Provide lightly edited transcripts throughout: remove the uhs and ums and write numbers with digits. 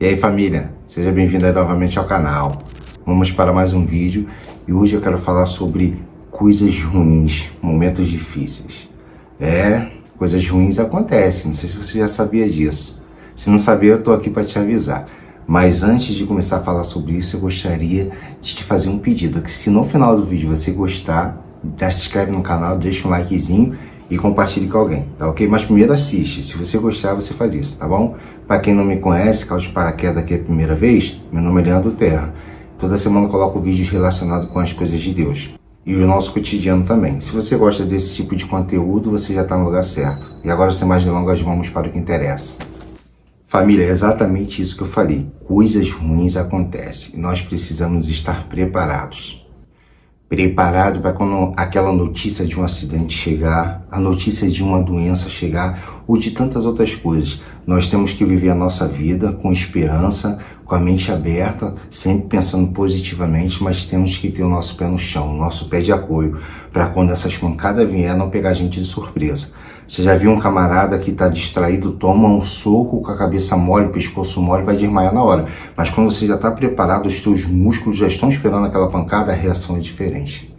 E aí família, seja bem-vindo aí novamente ao canal. Vamos para mais um vídeo e hoje eu quero falar sobre coisas ruins, momentos difíceis. Coisas ruins acontecem, não sei se você já sabia disso. Se não sabia, eu tô aqui para te avisar. Mas antes de começar a falar sobre isso, eu gostaria de te fazer um pedido, que se no final do vídeo você gostar, já se inscreve no canal, deixa um likezinho e compartilhe com alguém, tá ok? Mas primeiro assiste, se você gostar você faz isso, tá bom? Para quem não me conhece, caso de paraquedas aqui a primeira vez, meu nome é Leandro Terra. Toda semana eu coloco vídeos relacionados com as coisas de Deus e o nosso cotidiano também. Se você gosta desse tipo de conteúdo, você já está no lugar certo. E agora, sem mais delongas, vamos para o que interessa. Família, é exatamente isso que eu falei. Coisas ruins acontecem e nós precisamos estar preparados. Preparado para quando aquela notícia de um acidente chegar, a notícia de uma doença chegar ou de tantas outras coisas. Nós temos que viver a nossa vida com esperança, com a mente aberta, sempre pensando positivamente, mas temos que ter o nosso pé no chão, o nosso pé de apoio, para quando essas pancadas vier não pegar a gente de surpresa. Você já viu um camarada que está distraído, toma um soco com a cabeça mole, o pescoço mole, vai desmaiar na hora. Mas quando você já está preparado, os seus músculos já estão esperando aquela pancada, a reação é diferente.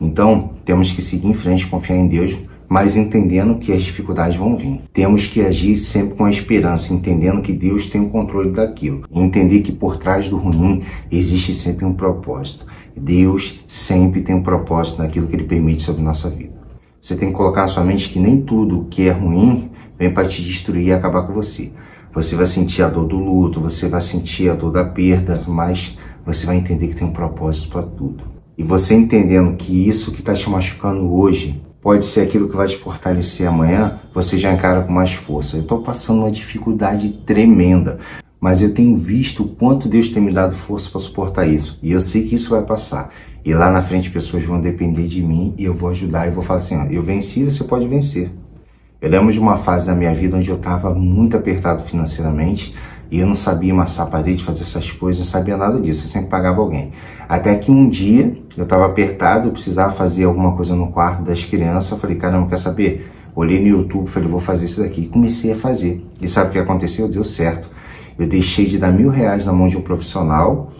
Então, temos que seguir em frente, confiar em Deus, mas entendendo que as dificuldades vão vir. Temos que agir sempre com a esperança, entendendo que Deus tem o controle daquilo. E entender que por trás do ruim existe sempre um propósito. Deus sempre tem um propósito naquilo que Ele permite sobre nossa vida. Você tem que colocar na sua mente que nem tudo que é ruim vem para te destruir e acabar com você. Você vai sentir a dor do luto, você vai sentir a dor da perda, mas você vai entender que tem um propósito para tudo. E você entendendo que isso que está te machucando hoje pode ser aquilo que vai te fortalecer amanhã, você já encara com mais força. Eu estou passando uma dificuldade tremenda, mas eu tenho visto o quanto Deus tem me dado força para suportar isso. E eu sei que isso vai passar. E lá na frente pessoas vão depender de mim e eu vou ajudar e vou falar assim, ó, eu venci, você pode vencer. Eu lembro de uma fase da minha vida onde eu estava muito apertado financeiramente e eu não sabia amassar a parede, fazer essas coisas, não sabia nada disso, eu sempre pagava alguém. Até que um dia eu estava apertado, eu precisava fazer alguma coisa no quarto das crianças, eu falei, caramba, quer saber? Olhei no YouTube, falei, vou fazer isso daqui e comecei a fazer. E sabe o que aconteceu? Deu certo. Eu deixei de dar R$1.000 na mão de um profissional,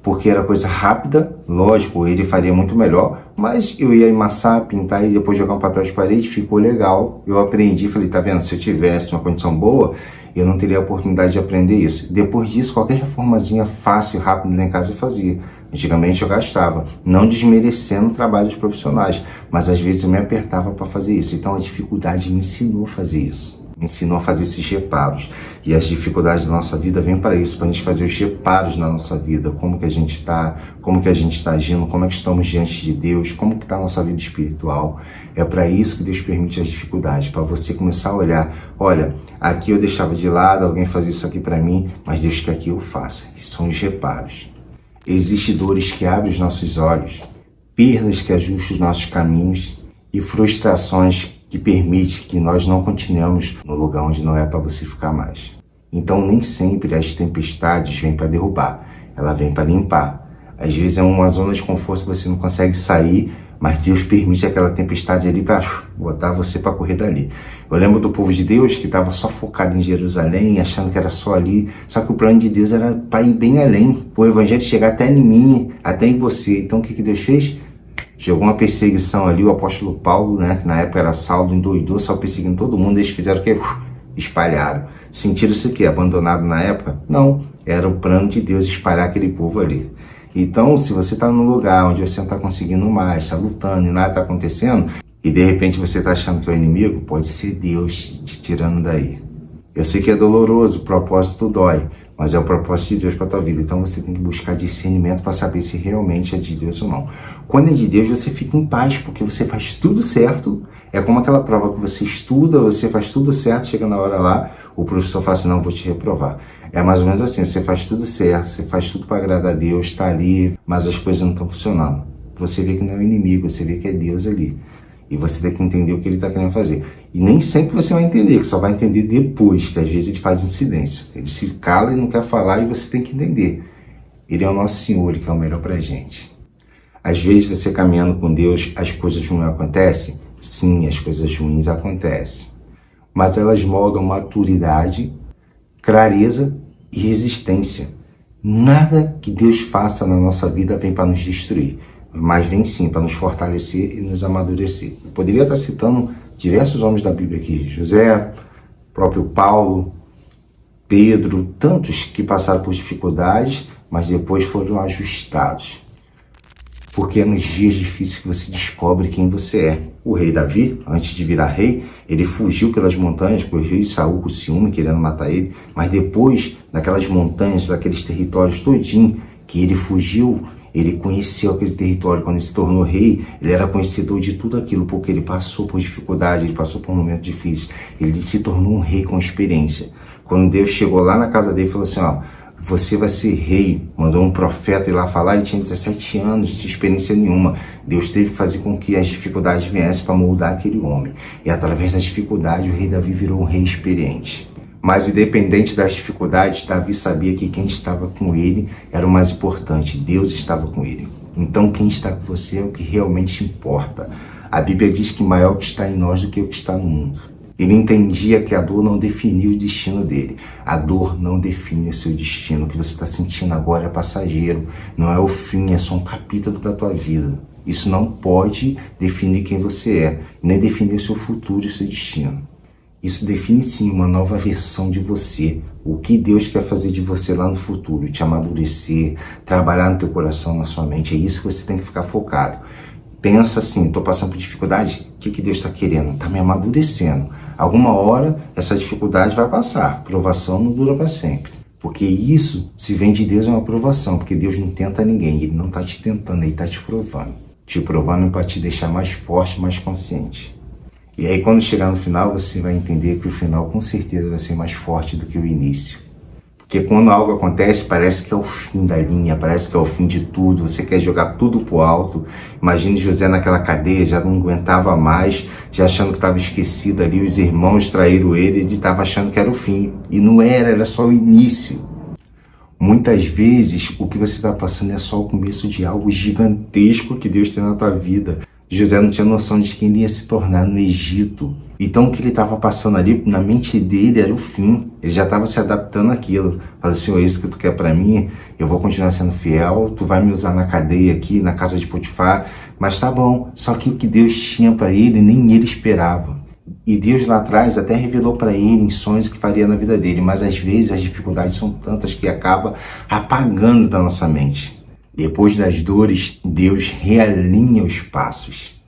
porque era coisa rápida, lógico, ele faria muito melhor, mas eu ia amassar, pintar e depois jogar um papel de parede, ficou legal. Eu aprendi, falei, tá vendo, se eu tivesse uma condição boa, eu não teria a oportunidade de aprender isso. Depois disso, qualquer reformazinha fácil, rápida lá em casa eu fazia. Antigamente eu gastava, não desmerecendo o trabalho dos profissionais, mas às vezes eu me apertava para fazer isso. Então a dificuldade me ensinou a fazer isso. Me ensinou a fazer esses reparos. E as dificuldades da nossa vida vêm para isso, para a gente fazer os reparos na nossa vida. Como que a gente está agindo, como é que estamos diante de Deus, como que está a nossa vida espiritual. É para isso que Deus permite as dificuldades, para você começar a olhar, olha, aqui eu deixava de lado, alguém fazia isso aqui para mim, mas Deus quer que eu faça. São os reparos. Existem dores que abrem os nossos olhos, perdas que ajustam os nossos caminhos e frustrações que permite que nós não continuemos no lugar onde não é para você ficar mais. Então nem sempre as tempestades vêm para derrubar, ela vem para limpar. Às vezes é uma zona de conforto que você não consegue sair, mas Deus permite aquela tempestade ali para botar você para correr dali. Eu lembro do povo de Deus que estava só focado em Jerusalém, achando que era só ali, só que o plano de Deus era para ir bem além, o evangelho chegar até em mim, até em você. Então o que Deus fez? Chegou uma perseguição ali, o apóstolo Paulo, né, que na época era Saulo, endoidou, só perseguindo todo mundo, eles fizeram o quê? Espalharam. Sentiram-se o quê? Abandonado na época? Não, era o plano de Deus espalhar aquele povo ali. Então, se você está num lugar onde você não está conseguindo mais, está lutando e nada está acontecendo, e de repente você está achando que é o inimigo, pode ser Deus te tirando daí. Eu sei que é doloroso, o propósito dói, mas é o propósito de Deus para a tua vida. Então você tem que buscar discernimento para saber se realmente é de Deus ou não. Quando é de Deus, você fica em paz, porque você faz tudo certo. É como aquela prova que você estuda, você faz tudo certo, chega na hora lá, o professor fala assim, não, vou te reprovar. É mais ou menos assim, você faz tudo certo, você faz tudo para agradar a Deus, está ali, mas as coisas não estão funcionando. Você vê que não é o inimigo, você vê que é Deus ali. E você tem que entender o que ele está querendo fazer. E nem sempre você vai entender, que só vai entender depois, que às vezes ele faz em silêncio. Ele se cala e não quer falar e você tem que entender. Ele é o nosso Senhor, Ele quer o melhor pra gente. Às vezes você caminhando com Deus, as coisas ruins acontecem? Sim, as coisas ruins acontecem. Mas elas moldam maturidade, clareza e resistência. Nada que Deus faça na nossa vida vem para nos destruir, mas vem sim para nos fortalecer e nos amadurecer. Eu poderia estar citando diversos homens da Bíblia aqui, José, próprio Paulo, Pedro, tantos que passaram por dificuldades, mas depois foram ajustados. Porque é nos dias difíceis que você descobre quem você é. O rei Davi, antes de virar rei, ele fugiu pelas montanhas, por rei Saul com ciúme, querendo matar ele. Mas depois, daquelas montanhas, daqueles territórios todinho que ele fugiu, ele conheceu aquele território. Quando ele se tornou rei, ele era conhecedor de tudo aquilo, porque ele passou por dificuldade, ele passou por um momento difícil. Ele se tornou um rei com experiência. Quando Deus chegou lá na casa dele e falou assim, ó, você vai ser rei, mandou um profeta ir lá falar, e tinha 17 anos de experiência nenhuma. Deus teve que fazer com que as dificuldades viessem para moldar aquele homem. E através das dificuldades, o rei Davi virou um rei experiente. Mas independente das dificuldades, Davi sabia que quem estava com ele era o mais importante, Deus estava com ele. Então quem está com você é o que realmente importa. A Bíblia diz que maior é o que está em nós do que o que está no mundo. Ele entendia que a dor não definia o destino dele. A dor não define o seu destino. O que você está sentindo agora é passageiro. Não é o fim, é só um capítulo da tua vida. Isso não pode definir quem você é, nem definir o seu futuro e o seu destino. Isso define sim uma nova versão de você. O que Deus quer fazer de você lá no futuro, te amadurecer, trabalhar no teu coração, na sua mente. É isso que você tem que ficar focado. Pensa assim, estou passando por dificuldade, o que Deus está querendo? Está me amadurecendo. Alguma hora essa dificuldade vai passar. Provação não dura para sempre. Porque isso, se vem de Deus, é uma provação. Porque Deus não tenta ninguém. Ele não está te tentando, Ele está te provando. Te provando para te deixar mais forte, mais consciente. E aí quando chegar no final, você vai entender que o final com certeza vai ser mais forte do que o início. Porque quando algo acontece, parece que é o fim da linha, parece que é o fim de tudo, você quer jogar tudo pro alto. Imagine José naquela cadeia, já não aguentava mais, já achando que estava esquecido ali, os irmãos traíram ele estava achando que era o fim. E não era, era só o início. Muitas vezes, o que você está passando é só o começo de algo gigantesco que Deus tem na tua vida. José não tinha noção de quem ele ia se tornar no Egito. Então o que ele estava passando ali, na mente dele, era o fim. Ele já estava se adaptando àquilo. Falei assim, é isso que tu quer para mim? Eu vou continuar sendo fiel, tu vai me usar na cadeia aqui, na casa de Potifar. Mas tá bom, só que o que Deus tinha para ele, nem ele esperava. E Deus lá atrás até revelou para ele em sonhos que faria na vida dele. Mas às vezes as dificuldades são tantas que acaba apagando da nossa mente. Depois das dores, Deus realinha os passos.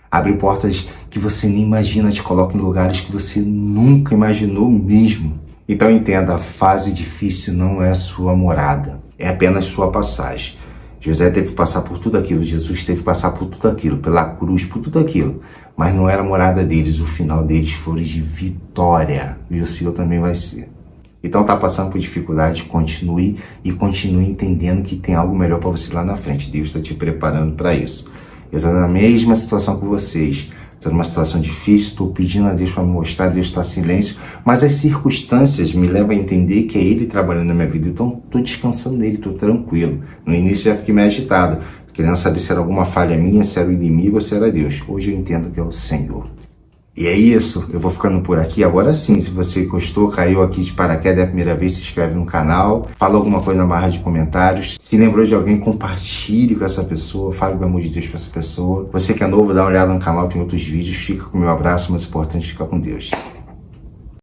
Abre portas que você nem imagina, te coloca em lugares que você nunca imaginou mesmo. Então entenda, a fase difícil não é sua morada, é apenas sua passagem. José teve que passar por tudo aquilo, Jesus teve que passar por tudo aquilo, pela cruz, por tudo aquilo. Mas não era a morada deles, o final deles foi de vitória. E o seu também vai ser. Então tá passando por dificuldade, continue entendendo que tem algo melhor para você lá na frente. Deus está te preparando para isso. Eu estou na mesma situação com vocês. Estou numa situação difícil, estou pedindo a Deus para me mostrar, Deus está em silêncio, mas as circunstâncias me levam a entender que é Ele trabalhando na minha vida. Então estou descansando nele, estou tranquilo. No início já fiquei meio agitado, querendo saber se era alguma falha minha, se era o inimigo ou se era Deus. Hoje eu entendo que é o Senhor. E é isso, eu vou ficando por aqui. Agora sim, se você gostou, caiu aqui de paraquedas, é a primeira vez, se inscreve no canal, fala alguma coisa na barra de comentários. Se lembrou de alguém, compartilhe com essa pessoa, fale do amor de Deus para essa pessoa. Você que é novo, dá uma olhada no canal, tem outros vídeos. Fica com o meu abraço, mas o importante é ficar com Deus.